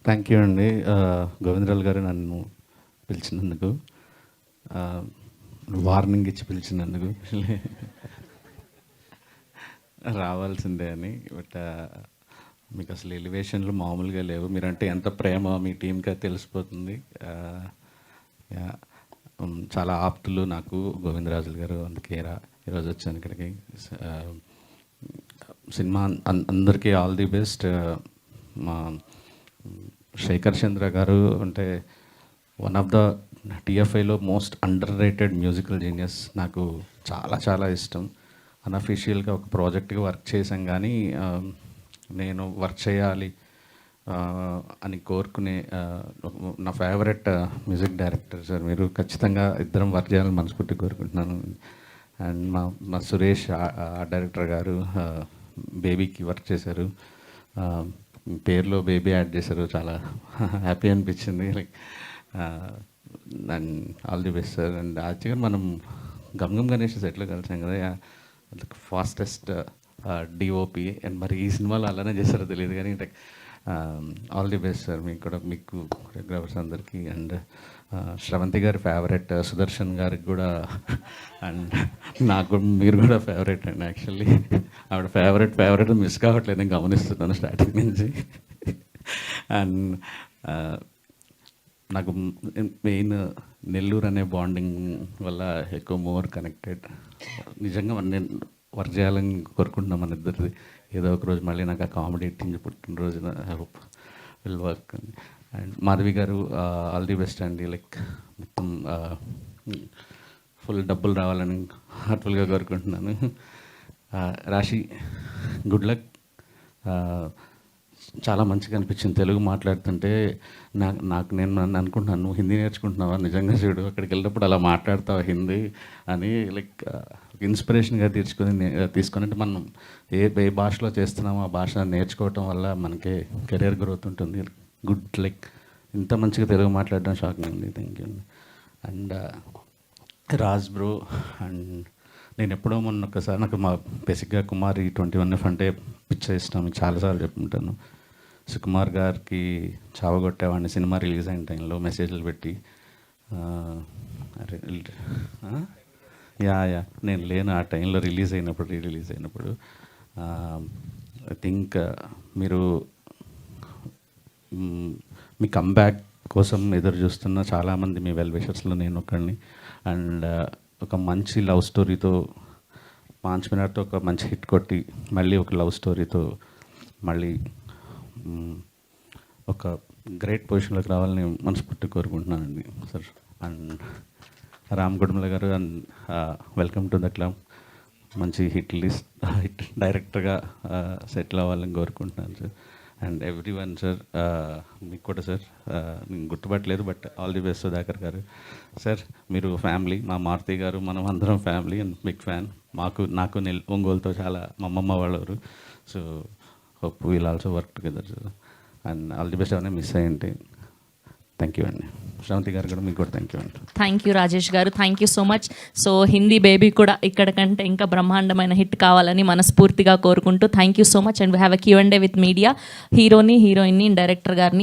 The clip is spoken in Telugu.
థ్యాంక్ యూ అండి. గోవిందరాలు గారు నన్ను పిలిచినందుకు, వార్నింగ్ ఇచ్చి పిలిచినందుకు రావాల్సిందే అని. బట్ మీకు అసలు ఎలివేషన్లు మామూలుగా లేవు. మీరంటే ఎంత ప్రేమ మీ టీంకి తెలిసిపోతుంది. చాలా ఆప్తులు నాకు గోవిందరాజులు గారు, అందుకే ఈరోజు వచ్చాను ఇక్కడికి. సినిమా అందరికీ ఆల్ ది బెస్ట్. మా శేఖర్ చంద్ర గారు అంటే వన్ ఆఫ్ ద టీఎఫ్ఐలో most underrated musical genius. నాకు చాలా చాలా ఇష్టం. అన్అఫీషియల్గా ఒక ప్రాజెక్ట్గా వర్క్ చేశాం, కానీ నేను వర్క్ చేయాలి అని కోరుకునే నా ఫేవరెట్ మ్యూజిక్ డైరెక్టర్ సార్. మీరు ఖచ్చితంగా ఇద్దరం వర్క్ చేయాలని మనస్ఫూర్తిగా కోరుకుంటున్నాను. అండ్ మా సురేష్ డైరెక్టర్ గారు బేబీకి వర్క్ చేశారు, పేరులో బేబీ యాడ్ చేశారు. చాలా హ్యాపీ అనిపించింది. Like and all the best sir. And యాక్చువల్గా మనం గమ్ గణేష్ సెట్లో కలిసాం కదా, ఫాస్టెస్ట్ డిఓపి. అండ్ మరి ఈ సినిమాలో అలానే చేశారో తెలియదు, కానీ like all the best sir మీకు కూడా, మీకు కొరియోగ్రాఫర్స్ అందరికీ. అండ్ శ్రవంతి గారి ఫేవరెట్ సుదర్శన్ గారికి కూడా, అండ్ నాకు మీరు కూడా ఫేవరెట్ అండి. యాక్చువల్లీ ఆవిడ ఫేవరెట్ మిస్ కావట్లేదు, నేను గమనిస్తున్నాను స్టార్టింగ్ నుంచి. అండ్ నాకు మెయిన్ నెల్లూరు అనే బాండింగ్ వల్ల ఎక్కువ మోర్ కనెక్టెడ్. నిజంగా నేను వర్క్ చేయాలని కోరుకుంటున్నాం మన ఇద్దరిది. ఏదో ఒక రోజు మళ్ళీ నాకు ఆ కామెడీ టీంజ్ పుట్టినరోజు I hope will work. And Madhavi గారు ఆల్ ది బెస్ట్ అండి. లైక్ మొత్తం ఫుల్ డబ్బులు రావాలని హార్ట్ఫుల్గా కోరుకుంటున్నాను. రాశి గుడ్ లక్. చాలా మంచిగా అనిపించింది తెలుగు మాట్లాడుతుంటే. నేను అనుకుంటున్నాను, నువ్వు హిందీ నేర్చుకుంటున్నావా? నిజంగా చూడు, అక్కడికి వెళ్ళినప్పుడు అలా మాట్లాడతావా హిందీ అని. లైక్ ఇన్స్పిరేషన్గా తీసుకొని అంటే మనం ఏ భాషలో చేస్తున్నామో ఆ భాష నేర్చుకోవటం వల్ల మనకి కెరీర్ గ్రోత్ ఉంటుంది. గుడ్. లైక్ ఇంత మంచిగా తెలుగు మాట్లాడడం షాకింగ్ ఉంది. Thank you. And Raj bro, and నేను ఎప్పుడో మొన్న ఒకసారి, నాకు మా బేసిక్గా కుమారి 21F అంటే పిచ్చ ఇష్టం, చాలాసార్లు చెప్పుకుంటాను. సుకుమార్ గారికి చావగొట్టేవాడిని సినిమా రిలీజ్ అయిన టైంలో మెసేజ్లు పెట్టి. యా నేను లేను ఆ టైంలో, రిలీజ్ అయినప్పుడు. ఐ థింక్ మీరు మీ కంబ్యాక్ కోసం ఎదురు చూస్తున్న చాలామంది మీ వెల్ విషర్స్లో నేను ఒకడిని. అండ్ ఒక మంచి లవ్ స్టోరీతో, పాంచ్ మినిట్తో ఒక మంచి హిట్ కొట్టి మళ్ళీ ఒక లవ్ స్టోరీతో మళ్ళీ ఒక గ్రేట్ పొజిషన్లోకి రావాలని మనస్ఫూర్తి కోరుకుంటున్నానండి సార్. అండ్ రామ్ కుటుంబల గారు, and welcome to the club. మంచి హిట్ డైరెక్టర్గా సెటిల్ అవ్వాలని కోరుకుంటున్నాను sir. And everyone sir, మీకు కూడా సార్, నేను గుర్తుపట్టలేదు, but all the best Sudhakar garu. Sir మీరు ఫ్యామిలీ, మా మారుతి గారు మనం అందరం ఫ్యామిలీ అండ్ బిగ్ ఫ్యాన్. నాకు ఒంగోలుతో చాలా మా అమ్మమ్మ వాళ్ళరు. So hope we'll also work together sir. And all the best. ఏమైనా మిస్ అయ్యింటే థ్యాంక్ యూ అండి. శ్రవంతి గారు కూడా మీకు కూడా థ్యాంక్ యూ అండి. థ్యాంక్ యూ రాజేష్ గారు, thank you so much. So Hindi baby కూడా ఇక్కడ కంటే ఇంకా బ్రహ్మాండమైన హిట్ కావాలని మనస్ఫూర్తిగా కోరుకుంటూ thank you so much. And we have a Q&A with media. హీరోని, హీరోయిన్ని, డైరెక్టర్ గారిని